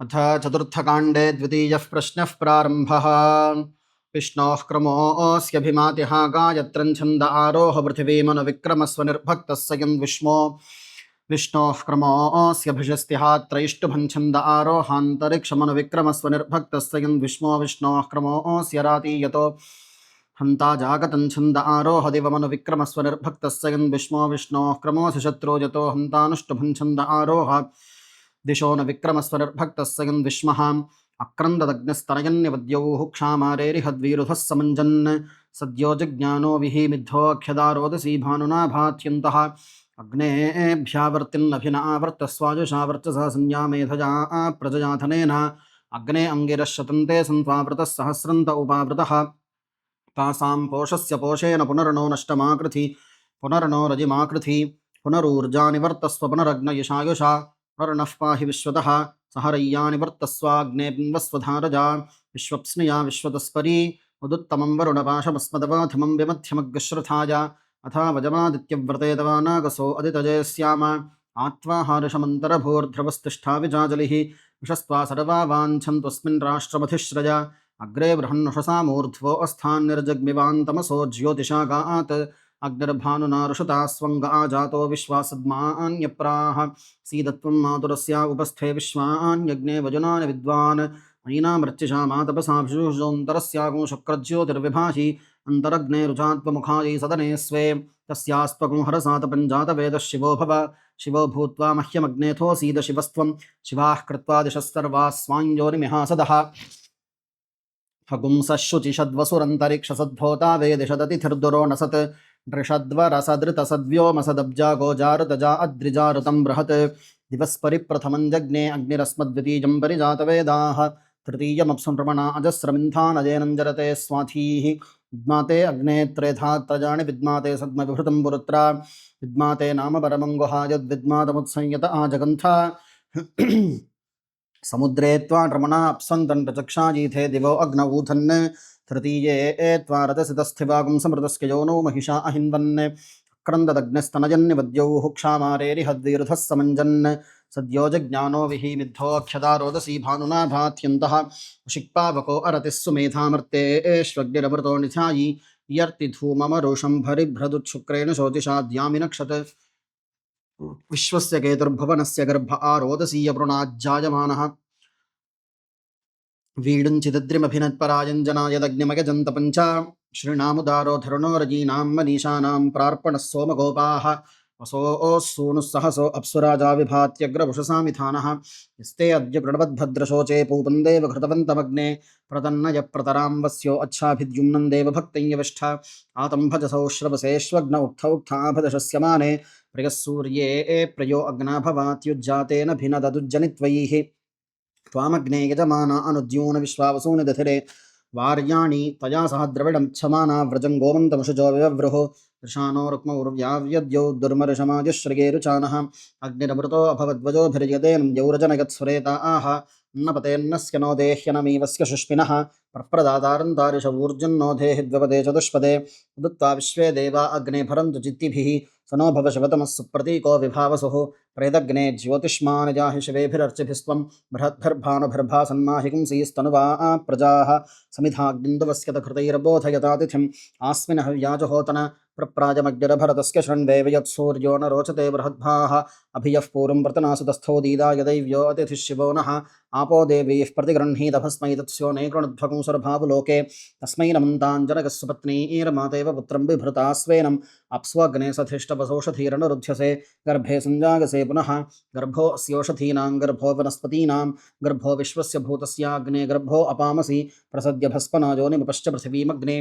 अथ चतुर्थकाण्डे द्वितीयः प्रश्नः प्रारम्भः। विष्णोः क्रमोऽस्यभिमातिः गायत्रं छन्द आरोह पृथिवीमनुविक्रमस्वनिर्भक्तस्य यन् विष्णोः क्रमोऽस्यभिषस्तिः त्रैष्टुभं छन्द आरोहान्तरिक्षमनुविक्रमस्वनिर्भक्तस्य यन् विष्णोः क्रमोऽस्य रातीयतो हन्ता जागतं छन्द आरोह दिवमनुविक्रमस्वनिर्भक्तस्य यन् विष्णोः क्रमोऽसि शत्रो यतो हन्तानुष्टुभं छन्द आरोह दिशो न विक्रमस्वनिर्भक्तस्य यन् विष्मः अक्रन्ददग्निस्तनयन्निवद्यौः क्षामारेरिहद्वीरुधः समञ्जन् सद्यो जज्ञानो विहिमिद्धोऽख्यदारोदसी भानुना भात्यन्तः अग्नेऽभ्यावर्तिन्नभिनावर्तस्वाजुषा वर्चसा संज्ञा मेधजा प्रजयाधनेन अग्ने अङ्गिरश्शतन्ते सन्त्वावृतः सहस्रन्त उपावृतः तासां पोषस्य पोषेण पुनर्नो नष्टमाकृति पुनर्नो रजिमाकृति पुनरूर्जा निवर्तस्व पुनरग्नयशायुषा पुनर्नः पाहि विश्वतः सहरय्या निवर्तस्वाग्ने पिन्वस्वधारजा विश्वप्स्निया विश्वतस्परी उदुत्तमं वरुणपाशमस्मदवाधमं विमध्यमग्श्रुथाय अथा वजमादित्यव्रते तवानागसो अदितजयस्याम आत्वाहारशमन्तरभूर्ध्रवस्तिष्ठा विजाजलिः विषस्त्वा सर्वा वाञ्छन्तस्मिन् राष्ट्रमधिश्रय अग्रे बृहन्नुषसामूर्ध्वो अस्थान्निर्जग्मिवान्तमसो ज्योतिषागात् अग्निर्भानुनारुषता स्वङ्ग आजातो विश्वासद्मान्यप्राह सीदत्वं मातुरस्या उपस्थे विश्वान्यग्ने वजुनानि विद्वान् मयिनामृत्युषा मातपसाभिषुषोऽन्तरस्यागुं शुक्रज्योतिर्विभाषि अन्तरग्ने रुचात्वमुखायै सदने स्वे तस्यास्त्वगुं हरसातपञ्जातवेदः शिवो भूत्वा मह्यमग्नेथो सीद शिवस्त्वं शिवाः कृत्वा दिशः सर्वाः स्वाञ्जोनिमिहासदः फगुंसः शुचिषद्वसुरन्तरिक्षसद्भोता वेदिषदतिथिर्दुरो नसत् नृषद्वरसदृतसद्व्योमसदब्जा गोजारुतजा अद्रिजारुतं बृहत् दिवस्परिप्रथमं जज्ञे अग्निरस्मद्वितीयं परिजातवेदाः तृतीयमप्सु नृमणा अजस्रमिन्थानजेनञ्जरते स्वाथीः विद्माते अग्ने त्रेधा त्रजानि विद्माते सद्मविभृतं पुरुत्रा विद्माते नाम परमङ्गुहायद्विद्मातमुत्संयत आजगन्थ समुद्रे त्वा रमणा अप्सन्तण्डचक्षाजीथे दिवो अग्न ऊथन् तृतीये त्वा रजसितस्थिवागुं समृतस्य योनो महिषा अहिन्वन् क्रन्ददग्निस्तनजन्निवद्यौः क्षामारेरिहद्वीरुधः समञ्जन् सद्यो जज्ञानो विहिमिद्धोऽख्यदा रोदसी भानुना भात्यन्तः शिक्पावको अरतिः सुमेधामर्तेष्वग्निरमृतो निथायि यर्तिधूममरुषं भरिभ्रदुच्छुक्रेण शोतिषाद्यामिनक्षत् विश्वस्य केतुर्भुवनस्य गर्भ आरोदसीयवृणाज्जायमानः वीडुञ्चिदद्रिमभिनत्परायञ्जनायदग्निमयजन्तपञ्च श्रीणामुदारो धरुणो रजीनां मनीषाणां प्रार्पणः सोमगोपाः वसोः सूनुः सहसो अप्सुराजा विभात्यग्रवुषसामिथानः यस्ते अद्य प्रणवद्भद्रशोचे पूपन्देव घृतवन्तमग्ने प्रतन्नय प्रतरां वस्यो अच्छाभिद्युम्नं देवभक्तञ्यविष्ठ आतं भजसौ श्रवसेष्वग्न उक्थौक्थाभदशस्यमाने प्रियः सूर्ये प्रयो अग्ना भवात्युज्जातेन भिनददुज्जनित्वैः त्वामग्ने यजमाना अनुद्यून विश्वावसूनि दधिरे वार्याणि तया सह द्रविडं क्षमाना व्रजं गोमन्तमुषजो विवव्रुः दृशानो रुक्मौर्व्याव्यद्यौ दुर्मर्षमाजुश्रगे रुचानः अग्निरमृतो अभवद्वजोभिर्यदेनं यौरजनयत्सुरेता आह अन्नपतेन्नस्य नो देह्यनमीवस्य शुष्मिनः प्रप्रदातारन्तारिषवूर्जन्नो देहि द्विपदे चतुष्पदे उदुत्वा विश्वे देवा अग्ने भरन्तु चित्तिभिः स नो भव शिवतमः सुप्रतीको विभावसुः प्रेदग्ने ज्योतिष्मान् जाहि शिवेभिरर्चिभिस्त्वं बृहद्भिर्भानुभिर्भासन्माहिकुंसीस्तनुवा प्रजाः समिधाग्निन्दुवस्य तकृतैर्बोधयतातिथिम् आस्मिन् हव्याजहोतन प्रप्राजमग्निरभरतस्य शृण्वे यत्सूर्यो न रोचते बृहद्भाः अभियः पूर्वं व्रतनासुतस्थो दीदाय दैव्यो अतिथिः शिवो नः आपो देवीः प्रतिगृह्णीतभस्मै तत्स्यो नैकृणुध्वकुंसुरभावुलोके तस्मै नमन्ताञ्जनकः सुपत्नीर्मातेव पुत्रं बिभृता स्वेनम् अप्स्वग्ने सधिष्ठवसोषधीरनुरुध्यसे गर्भे सञ्जागसे पुनः गर्भो अस्योषधीनां गर्भो वनस्पतीनां गर्भो विश्वस्य भूतस्याग्ने गर्भो अपामसि प्रसद्य भस्मनाजोनिमुपश्च पृथिवीमग्ने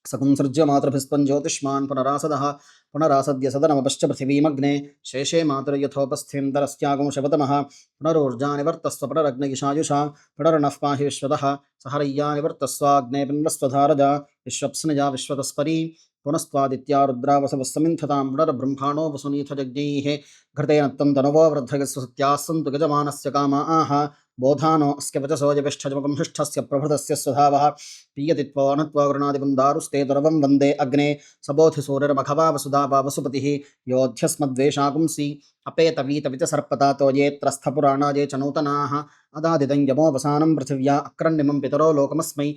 सकुंसृज्य मातृभिस्त्वं ज्योतिष्मान् पुनरासद्य सदनमपश्च पृथिवीमग्ने शेषे मातुर्यथोपस्थ्यन्तरस्यागुं शवतमः पुनरोर्जा निवर्तस्व पुनरग्नयिषायुषा पुनर्नः पाहि विश्वतः सहरय्या निवर्तस्वाग्ने पिन्वस्वधारजा विश्वप्स्नया विश्वतस्परी पुनस्त्वादित्या रुद्रा वसवः समिन्थतां पुनर्ब्रह्माणो वसुनीथ जज्ञैः घृतेन त्वं तनुवो वृद्धगस्य सत्याः सन्तु गजमानस्य कामाः बोधानो अस्य वचसो यविष्ठजमकं हिष्ठस्य प्रभृतस्य स्वधावः पीयति त्वानुत्वा गृणादिपुन्दारुस्ते दुर्वं वन्दे अग्ने सबोधिसूरिर्मखवा वसुधावा वसुपतिः योध्यस्मद्वेषागुंसि अपेतवीतविच सर्पतातो ये त्रस्थपुराणा ये च नूतनाः अदादिदं यमोवसानं पृथिव्या अक्रण्यमं पितरो लोकमस्मै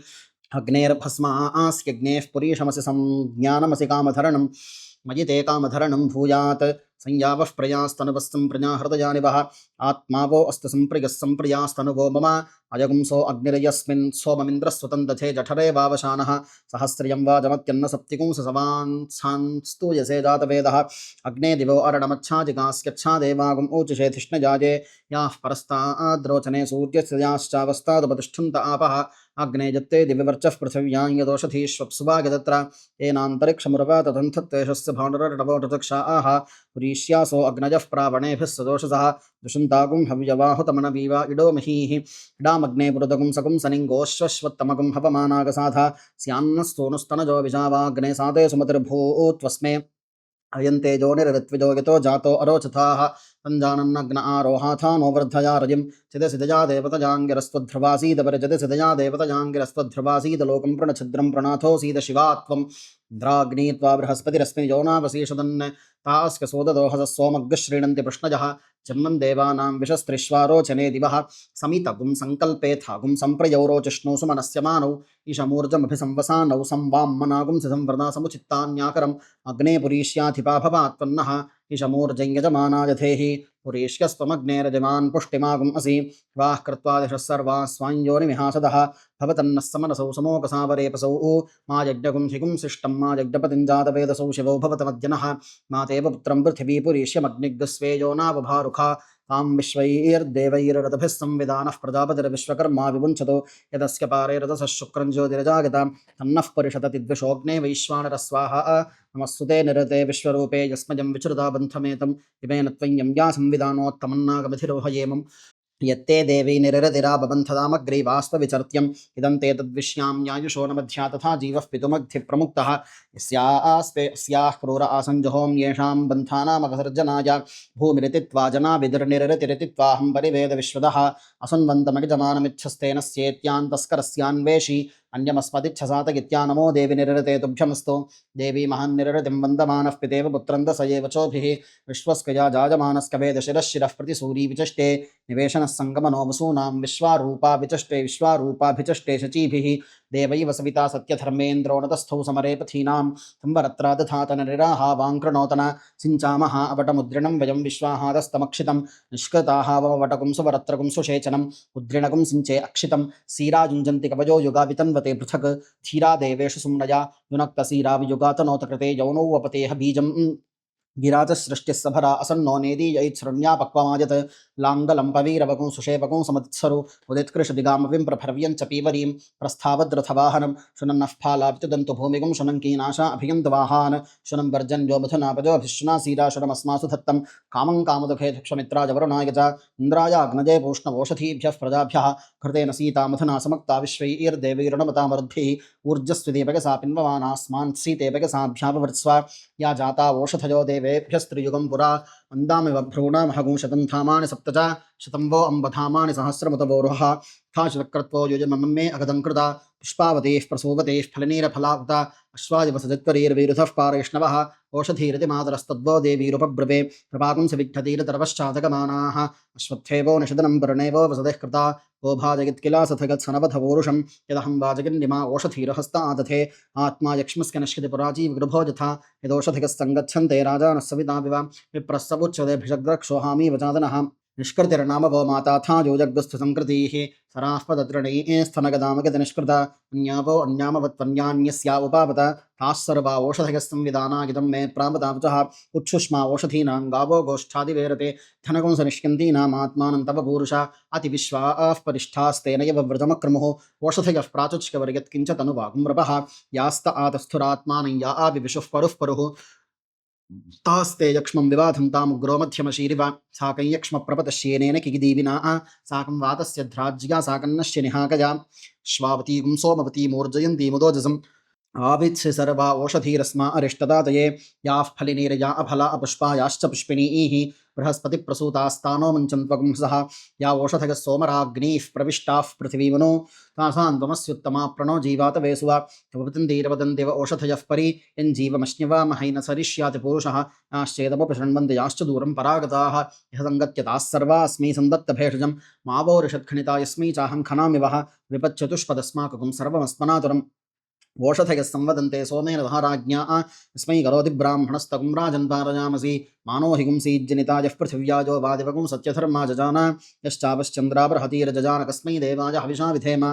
अग्नेर्भस्मा आस्यग्नेः पुरीशमसि संज्ञानमसि कामधरणं मयि ते कामधरणं भूयात् संयावः प्रयास्तनुवस्तं प्रजाहृदयानि वः आत्मावो अस्तु सम्प्रियः सम्प्रियास्तनुवो मम अयगुंसो अग्निरयस्मिन् सोममिन्द्रस्वतं दधे जठरे वावशानः सहस्रियं वाजमत्यन्न सप्तिकुंस सवान् सांस्तूयसे जातवेदः अग्ने दिवो अरणमच्छाजिगास्यच्छा देवागुम् ऊचुषे धिष्णजाजे याः परस्ताद्रोचने सूर्यस्य याश्चावस्तादुपतिष्ठन्त आपः अग्ने जत्ते दिव्यवर्चः पृथिव्यां यदोषधीष्वप्सुवा यदत्र येनान्तरिक्षमुरवा तदन्थत्वेषस्य भानुरटवोटचक्षा आह पुरीष्यासो अग्नजः प्रावणेभिः सदोषसः दुषन्तागुं हव्यवाहुतमनवीवा इडो महीः इडामग्ने पुरुदगुं सकुं सनिङ्गोश्वश्वत्तमगुं हवमानागसाधा स्यान्नस्तोनुस्तनजो विजावाग्ने साते सुमतिर्भूत्वस्मे अयन्तेजो निरृत्विजो यतो जातो अरोचथाः तञ्जानन्नग्न आरोहाथानो वर्धया रजिं चिदसिदया देवतजाङ्गिरस्त्वध्रुवासीदपरिचिदसिदया देवतजाङ्गिरस्त्वध्रुवासीद लोकं प्रणछिद्रं प्रणाथोऽसीद शिवा त्वं द्राग्नी त्वा बृहस्पतिरस्मिन् योनावसीषदन् तास्क सोददोहसः सोमग्गः श्रीणन्ति पृष्णजः जन्मन् देवानां विशस्त्रिष्वारोचने दिवः समितगुं सङ्कल्पेथागुं सम्प्रयौरोचिष्णौ सुमनस्य मानौ ईशमूर्जमभिसंवसानौ संवाम्मनागुं संवृदा समुचित्तान्याकरम् अग्ने पुरीष्याधिपा भवात्पन्नः ईशमूर्जञ्यजमानायथेहि पुरीष्यस्त्वमग्नेरजमान् पुष्टिमागुम् असि वाः कृत्वा दिशः सर्वाः स्वाञ्योनिमिहासदः भवतन्नः समनसौ समोकसावरेपसौ मा यज्ञगुं हिगुं शिष्टं मा यज्ञपतिञ्जातवेदसौ शिवौ भवतमद्यनः मा तेव पुत्रं पृथिवी पुरीष्यमग्निग्स्वेयो नावभारुखा तां विश्वैर्देवैररथभिः संविधानः प्रजापतिर्विश्वकर्मा विमुञ्चतो यदस्य पारे रथसः शुक्रं ज्योतिरजागतां तन्नः परिषदति द्विषोऽग्ने वैश्वानरः स्वाहा नमस्सुते निरते विश्वरूपे यस्मजं विचृता बन्धमेतम् इमेन त्वय्यं या संविधानोत्तमन्नागमधिरोहयेमम् यत्ते देवी निररतिराबन्धदामग्रीवास्तविचर्त्यम् इदं ते तद्विश्यां न्यायुषो न मध्या तथा जीवः पितुमग्धि प्रमुक्तः यस्याः क्रूर आसञ्जहों येषां बन्धानामघसर्जनाय भूमिरितित्वा जना विदुर्निरतिरितित्वाहं परिवेद विश्वदः असुन्वन्तमगिजमानमिच्छस्तेन स्येत्यान्तस्करस्यान्वेषि अन्यमस्मदिच्छसातगित्या नमो देवि निरृते तुभ्यमस्तु देवी महान्निरृतिं वन्दमानः पितेव पुत्रं दशयेव चोभिः विश्वस्कया जायमानस्कवेदशिरः शिरः प्रतिसूरी विचष्टे निवेशनः सङ्गमनो वसूनां विश्वारूपा विचष्टे विश्वारूपाभिचष्टे शचीभिः देवैव सविता सत्यधर्मेन्द्रो नतस्थौ समरे पथीनां संवरत्रा दधातननिराहा वाङ्कृणोतन सिञ्चामः अवटमुद्रिणं वयं विश्वाहादस्तमक्षितं निष्कृताः ववटकुं सुवरत्रकुं सुषेचनम् उद्रिणकुं सिञ्चे अक्षितं सीरा युञ्जन्ति कवयो युगावितन्वते पृथक् धीरा देवेषु सुम्नया युनक्तसीरावियुगातनोतकृते यौनौ वपतेह बीजं गिराजसृष्टिः सभरा असन्नो नेदीयैत्सृण्या पक्वमायत् लाङ्गलं पवीरवकुं सुषेपकुं समत्सरु उदित्कृशदिगामविं प्रभर्व्यं च पीवरीं प्रस्थावद्रथवाहनं शुनन्नः फालावितुदन्तु भूमिगुं शुनङ्कीनाशा अभियन्तवाहान् शुनं वर्जन्यो मथुनापजोभिश्नुना सीरा शुनमस्मासु धत्तं कामं कामदुःखे धक्षमित्राय वरुणाय च इन्द्रायाग्नजे पूष्णवोषधीभ्यः प्रजाभ्यः घृतेन सीता मथुना समक्ता विश्वैर्देवैरणमतामरुद्भिः ऊर्जस्विदेपगसा पिन्वमानास्मान् सीतेपगसाभ्यापवृत्स्व या जाता ओषधयो देवेभ्यस्त्रियुगं पुरा वन्दामिव भ्रूणामहगुं शतं धामानि सप्त च शतं वो अम्बधामानि सहस्रमुतवोरुहः था शतक्रत्वो युजममे अगदं कृता पुष्पावतेः प्रसूवतेः फलनीरफलावता अश्वादिवसजत्वरीर्विरुधः पारैष्णवः ओषधीरिति मातरस्तद्वो देवीरुपब्रवे प्रभागुं सविघ्नतीरतरवश्चादगमानाः अश्वत्थेवो निषदनं वर्णेवो वसतिः कृता गोभाजगित्किला सथगत्सनवधवोरुषं यदहं वाजगिन्निमा ओषधीरहस्ता आदथे आत्मा यक्ष्मस्य नश्यतिपुराजीवगृभो यथा यदोषधिकस्सङ्गच्छन्ते राजानः सविता विवा विप्रस्सवुच्यते भिषग्रक्षोहामी वचादनः निष्कृतिर्नाम वो माता था योजग्रस्थ संकृतिः सराःपदतृणैः स्तनगदामगतनिष्कृता अन्यावो अन्यामवत्वन्यान्यस्या उपावत ताः सर्वा ओषधयस्संविधानागिदं मे प्रापदावचः उच्छुष्मा ओषधीनां गावो गोष्ठादिवेरते धनगुंस निष्किन्तीनामात्मानं तव पूरुषा अतिविश्वाः परिष्ठास्तेन यव व्रजमक्रमुः ओषधयः प्राचुच्यवर्यत्किञ्च तनुवागुं रपः यास्त आतस्थुरात्मानं या आविविशुः परुः परुः तास्ते यक्ष्मं विवाधं तामुग्रो मध्यमशीरिव साकं यक्ष्मप्रपतश्येनेन किगिदीविना साकं वातस्य ध्राज्या साकन्नश्य निहाकया श्वावतीं सोमवतीमूर्जयन्तीमुदोजसं आवित्स्य सर्वा ओषधीरस्मा अरिष्टदातये याः फलिनीर्या अफला अपुष्पा याश्च पुष्पिणीः बृहस्पतिप्रसूतास्तानो मुञ्चन्त्वगुंसः या ओषधयः सोमराग्नीः प्रविष्टाः पृथिवीमनो तासां त्वमस्युत्तमा प्रणो जीवातवेसुव वदन्तीरवदन्तिव ओषधयः परि यञ्जीवमश्निवा महैन सरिष्याति पुरुषः याश्चेदमपि शृण्वन्ति याश्च दूरं परागताः यः सङ्गत्यताः सर्वा अस्मै सन्दत्तभेषजं मावोरिषत्खनिता यस्मै चाहं खनामि वः विपच्चतुष्पदस्माकं सर्वमस्मनातुरम् ओषधयः संवदन्ते सोमेन महाराज्ञा यस्मै करोति ब्राह्मणस्तकुं राजन् पारयामसि मानो हि गुंसीज्जनिता यः पृथिव्याजो वादिवगुं सत्यधर्मा जजान यश्चापश्चन्द्राबर्हतीर्जजान कस्मै देवाय हविषा विधेम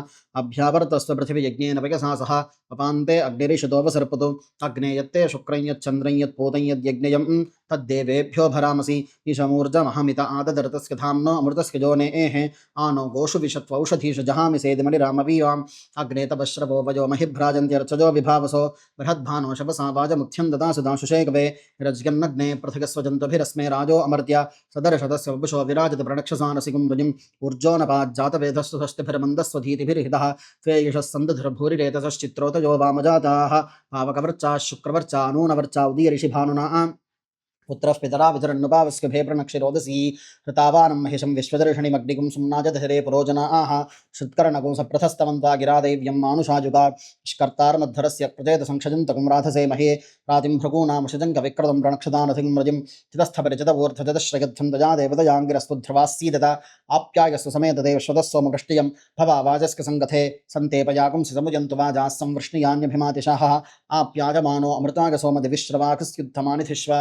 अभ्यावर्तस्व पृथिवीयज्ञेन वयसा सह पपान्ते अग्निरिषदोपसर्पतु अग्ने यत्ते शुक्रं यच्चन्द्रं यत्पूतं यद्यज्ञयं तद्देवेभ्यो भरामसि ईशमूर्जमहमित आददर्तस्य धाम्नो अमृतस्य जोनेः आनो गोषु विशत्वौषधीषु जहामि सेदिमणिरामवीवाम् अग्ने तपश्रवो वयो महिभ्राजन्त्यर्चजो विभावसो बृहद्भानो शपसा वाजमुख्यं ददासु दाशुषे कवे रज्यन्नग्ने पृथगस्वजन्तुभिरस्मे राजो अमर्त्य सदर्शतस्य वपुषो विराजत प्रणक्षसानसिकुं रुजिम् ऊर्जोनपाज्जातवेधस्तु षष्टिभिर्मन्दस्वधीतिभिर्हितः त्वे यशः सन्दधिर्भूरिरेतसश्चित्रोतयो वामजाताः पावकवर्चा शुक्रवर्चा नूनवर्चा उदीयऋषिभानुना पुत्रः पितरा वितरन्नुपावस्य भेप्रनक्षिरोदसी हृतावानं महिषं विश्वदर्शनिमग्निगुं सुम्नाजधरे पुरोजनाः श्रुत्कर्णगुं सप्रथस्तवन्त्वा गिरादैव्यं मानुषाजुगा निष्कर्तारमद्धरस्य प्रचेतसंक्षजन्तकुं राधसे महे रातिं भृगूनामशजङ्कविक्रतं प्रणक्षदानथिं व्रजिं चितस्थपरिचितवूर्धजतश्रयध्वं दजा देवदयाङ्गिरस्तु ध्रुवास्सीदत आप्यायस्तु समेतदेव श्वतः सोमवृष्टियं भवावाजस्कसङ्गथे सन्तेपयाकुंसि समुजन्तु वाजाः संवृष्णियान्यभिमातिशाः आप्यायमानो अमृताय सोमदिविश्रवाकस्युत्थमानिधिष्व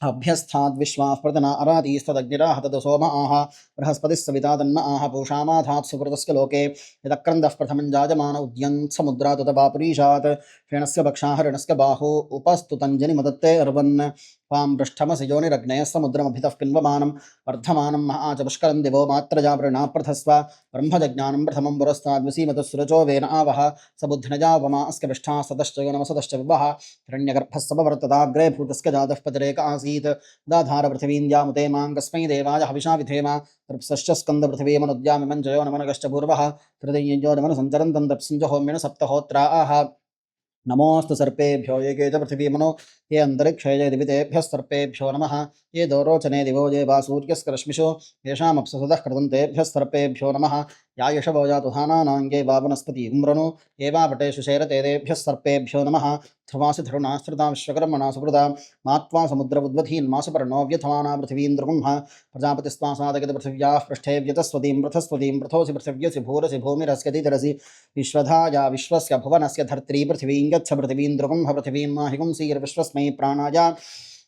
अभ्यस्थाद्विश्वाः प्रतना अरातीस्तदग्निराह तद सोम आह बृहस्पतिः सविता तन्म आह पूषामाधात् सुकृतस्य लोके यदक्रन्दः प्रथमं जायमान उद्यन् समुद्रात् तपापुरीशात् फेणस्य भक्षाहरणस्य बाहु उपस्तुतञ्जनिमदत्ते अर्वन् पां पृष्ठमसि योनिरग्नयः समुद्रमभितः पिन्वमानं वर्धमानं महाचपुष्करं दिवो मात्रजावृणाप्रथस्व ब्रह्मजज्ञानं प्रथमं पुरस्ताद्विसीमतः सुरचो वेन आवह सबुद्धिनजावमा अस्य पृष्ठाः सतश्च यो नमसतश्च विवः हिरण्यगर्भः समवर्तताग्रे भूतस्य जातः पतिरेक आसीत् दाधार पृथिवीन्द्यामुते मां कस्मै देवाय हविषा विधेम तृप्सश्च स्कन्दपृथिवीमनुद्यामिमं जयो नमनगश्च पूर्वः हृदय्यो नमनसञ्चरन्तं तप्सिञ्च होम्येन सप्तहोत्रा आह नमोऽस्तु सर्पेभ्यो ये के च पृथिवीमनो ये अन्तरिक्षे ये दिवितेभ्यः सर्पेभ्यो नमः ये दोरोचने दिवो ये वा सूर्यस्य रश्मिषु येषामप्सुसदः कृतं तेभ्यः सर्पेभ्यो नमः या यशवो जातु हानानाङ्गे वा वनस्पति उम्रनु ये वा पटेषु शेरते तेभ्यः सर्पेभ्यो नमः ध्रुवासि धरुणाश्रिता विश्वकर्मणा सुकृता मात्वा समुद्रबुद्वधीन्मासु पर्णो व्यथमाना पृथिवीन्द्रगुंह प्रजापतिस्त्वा साधयति पृथिव्याः पृष्ठे व्यतस्वतीं पृथस्वतीं पृथोसि पृथिव्यसि भूरसि भूमिरस्यतितरसि विश्वधाया विश्वस्य भुवनस्य धर्त्री पृथिवीं गच्छ पृथिवीन्द्रगुंह पृथिवीं माहिगुंसीर्विश्वस्मै प्राणाय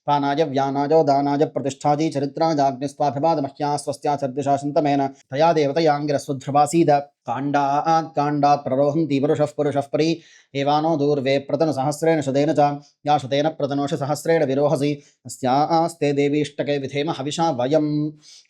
पानाय व्यानाय दानाय प्रतिष्ठाजी चरित्राजाग्निस्त्वाभिवादमह्या स्वस्त्या सद्दिशा शन्तमेन तया देवतयाङ्गिरस्वध्रुवासीद काण्डात् प्ररोहन्ति पुरुषः परि एवानो दूर्वे प्रतनसहस्रेण शतेन च या शतेन प्रतनोषसहस्रेण विरोहसि अस्यास्ते देवीष्टके विधेम हविषा वयम्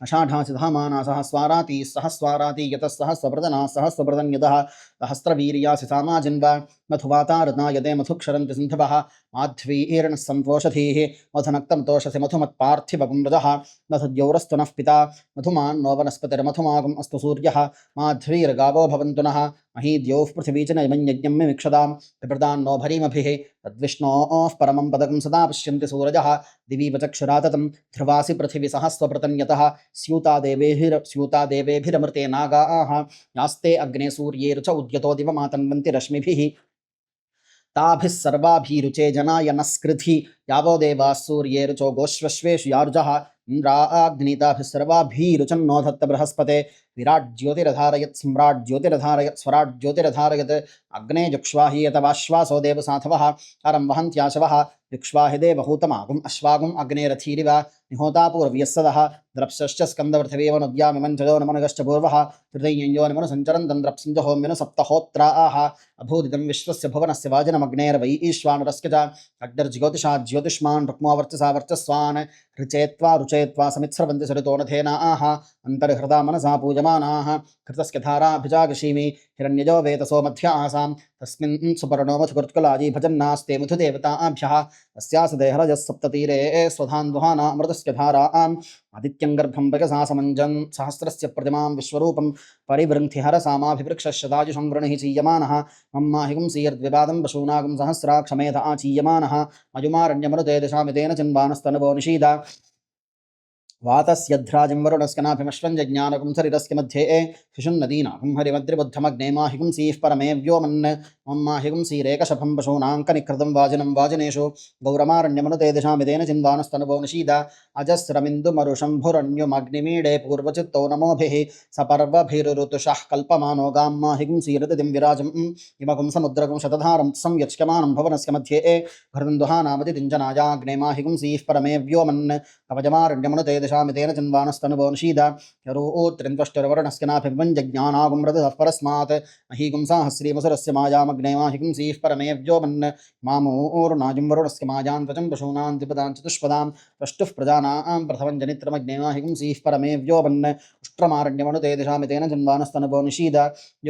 अषाढासि धामाना सहस्वाराती सहस्वाराती यतः सहस्वप्रतनाः सहस्वप्रतन्यतः सहस्रवीर्यासि सामाजिन्व मधुवातारता यदे मधुक्षरन्ति सिन्धवः माध्वीर्णः सन्तोषधीः मधुनक्तमतोषसि मधुमत्पार्थिवगुम्रजः मधुद्यौरस्तु नः पिता मधुमान्नो वनस्पतिर्मधुमागम् अस्तु सूर्यः माध्वीर्गावो भवन्तु नः महीद्यौः पृथिवी च नैमन्यज्ञं मिक्षदां विप्रदान्नो भरीमभिः तद्विष्णोः परमं पदकं सदा पश्यन्ति सूरजः दिवीव चक्षुराततं ध्रुवासि पृथिवी सहस्वप्रतन्यतः स्यूता देवेभिरमृते नागाः यास्ते अग्ने सूर्येर्च उद्यतो दिवमातन्वन्ति रश्मिभिः ताभिः सर्वाभिरुचे जनाय नस्कृधि यावो देवाः सूर्येरुचो गोश्वश्वेषु यारुजः इन्द्राग्निताभिः सर्वाभिरुचन्नो धत्त बृहस्पते विराट् ज्योतिरधारयत् सम्राट् ज्योतिरधारयत् स्वराट् ज्योतिरधारयत् अग्ने जुक्ष्वाहि यतवाश्वासो देवसाथवः अरं वहन्त्याशवः युक्ष्वाहि देवहूतमागुम् अश्वागुम् अग्नेरथीरिव निहोता पूर्व्यस्सदः द्रप्सश्च स्कन्दपृथिवीवनुद्यामिमं च यो नमनगश्च पूर्वः तृतीयो नमनु सञ्चरन्तं द्रप्सिञ्च होम्यनु सप्तहोत्रा आह अभूदितं विश्वस्य भुवनस्य वाजनमग्नेर्वै ईश्वानरस्य च अग्निर्ज्योतिषा ज्योतिष्मान् रुक्मो वर्चसा वर्चस्वान् ऋचेत्वा समित्स्रवन्ति सरितो नथेना आह अन्तर्हृता मनसा पूजमाना यजमानाः कृतस्य धाराभिजागशीमि हिरण्यजो वेतसो मध्य आसां तस्मिन् सुपर्णो मधुकृत्कुलाजी भजन्नास्ते मधुदेवताभ्यः तस्यास देहरजः सप्ततीरे स्वधान्वहाना अमृतस्य धाराम् आदित्यं गर्भं वयसा समञ्जन् सहस्रस्य प्रतिमां विश्वरूपं परिवृन्थिहरसामाभिवृक्षशताजुषं वृणिः चीयमानः मम्माहिगुं सीयद्विवादं पशूनागुं सहस्राक्षमेध आचीयमानः मयुमारण्यमनुते दिशामितेन चिन्वानस्तनवो निषीद वातस्यध्राजं वरुणस्कनाभिमश्वं जज्ञानकं शरीरस्य मध्ये शिशुन्नदीनाकं हरिमद्रिबुद्धमग्ने माहिगुंसीः परमे व्योमन् मम माहिगुंसीरेकशफं पशूनाङ्कनिकृतं वाजिनं वाजिनेषु गौरमारण्यमनुते दिशामितेन चिन्वानस्तनवो निषीद अजस्रमिन्दुमरुशम्भुरन्युमग्निमीडे पूर्वचित्तो नमोभिः सपर्वभिरुतुषः कल्पमानो गां माहिगुंसीरतिं विराजम् इमगुं समुद्रगुं शतधारं संयच्यमानं भवनस्य मध्ये घृतन्दुहानामतितिञ्जनायाग्ने माहिगुंसीः परमे व्योमन् कवचमारण्यमनुते दिशामितेन चिन्वानस्तनुवो निषीद यरोत्रिन्त्वष्टिर्वर्णस्कनाभिवञ्जज्ञानागुं परस्मात् महीगुं साहस्रीमसुरस्य मायामग्ने माहिगुंसीः परमे व्योमन् मामूर्नाजुं वरुणस्य मायां त्वचं पशूनां द्विपदां चतुष्पदां त्वष्टुः प्रजानां प्रथमं जनित्रमग्ने माहिगुंसीः परमे व्योमन् उष्ट्रमारण्यमनुते दिशामितेन चिन्वानस्तनुवो निषीद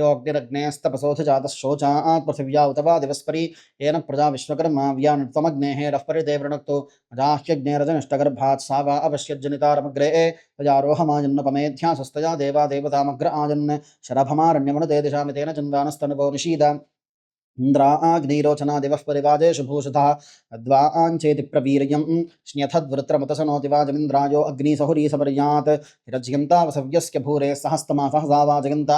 योऽग्निरग्नेस्तपसोऽथ जातः शोचात् पृथिव्या उत वा दिवस्परि येन प्रजा विश्वकर्मा व्यानुत्वमग्नेः रःपरिते वृणक्तो अजाह्यग्नेरजनिष्टगर्भात् सा वा अवश्यज्जनितारमग्रे तजारोहमाजन्नपमेध्यासस्तया देवा देवतामग्र आजन् शरभमारण्यमनुते दिशामितेन चिन्वानस्तनुवो निषीद इन्द्राग्निरोचना दिवः परिवाजेषु भूषितः अद्वाञ्चेति प्रवीर्यं श्न्यथद्वृत्रमुतसनोति वाजमिन्द्रायो अग्निसहुरीसपर्यात् हिरज्यन्तावसव्यस्य भूरे सहस्तमासः सा वाजयन्ता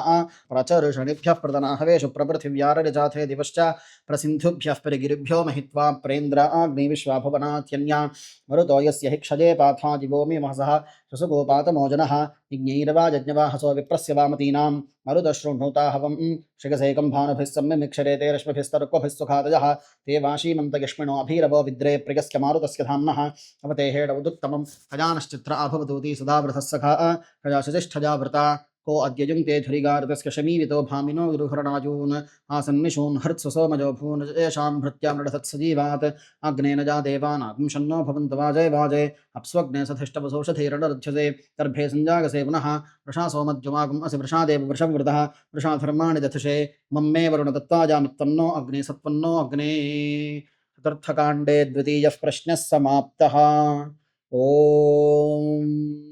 प्रचर्षणिभ्यः प्रदनाहवेषु प्रपृथिव्यारजाथे दिवश्च प्रसिन्धुभ्यः परिगिरिभ्यो महित्वा प्रेन्द्राग्निविश्वा भुवनात्यन्या मरुतो यस्य हि क्षजे पाथा दिवोमि महसः शशुगोपातमोजनः यज्ञैरवाजज्ञवाहसो विप्रस्य वामतीनां मरुदश्रुणुता हवं शिखसेकं भानुभिः सम्यमिक्षरेते रश्मिभिस्तरुक्वभिः सुखादयः ते वाशीमन्तगिष्मिणो अभीरवो विद्रे प्रियस्य मारुतस्य धाम्नः अवते हेडवदुत्तमं खजानश्चित्र आभवदूती सदा वृथः सखा खजाशजिष्ठजा वृता को अद्य युङ्क्ते धुरिगारतस्य शमीवितो भामिनो विरुहरणाजून् आसन्निशून् हृत्सुसोमजो भून् येषां भृत्या मृडसत्सजीवात् अग्नेन जा देवानागुं शन्नो भवन्तु वाजय वाजय अप्स्वग्ने सधिष्ठवसौषधीरणरध्यसे गर्भे सञ्जागसे पुनः वृषा सोमद्युमागुम् असि वृषादेव वृषवृतः वृषाधर्माणि दथुषे मम्मे वरुणदत्ताजामित्तन्नो अग्ने सत्पन्नो अग्ने चतुर्थकाण्डे द्वितीयः प्रश्नः समाप्तः। ॐ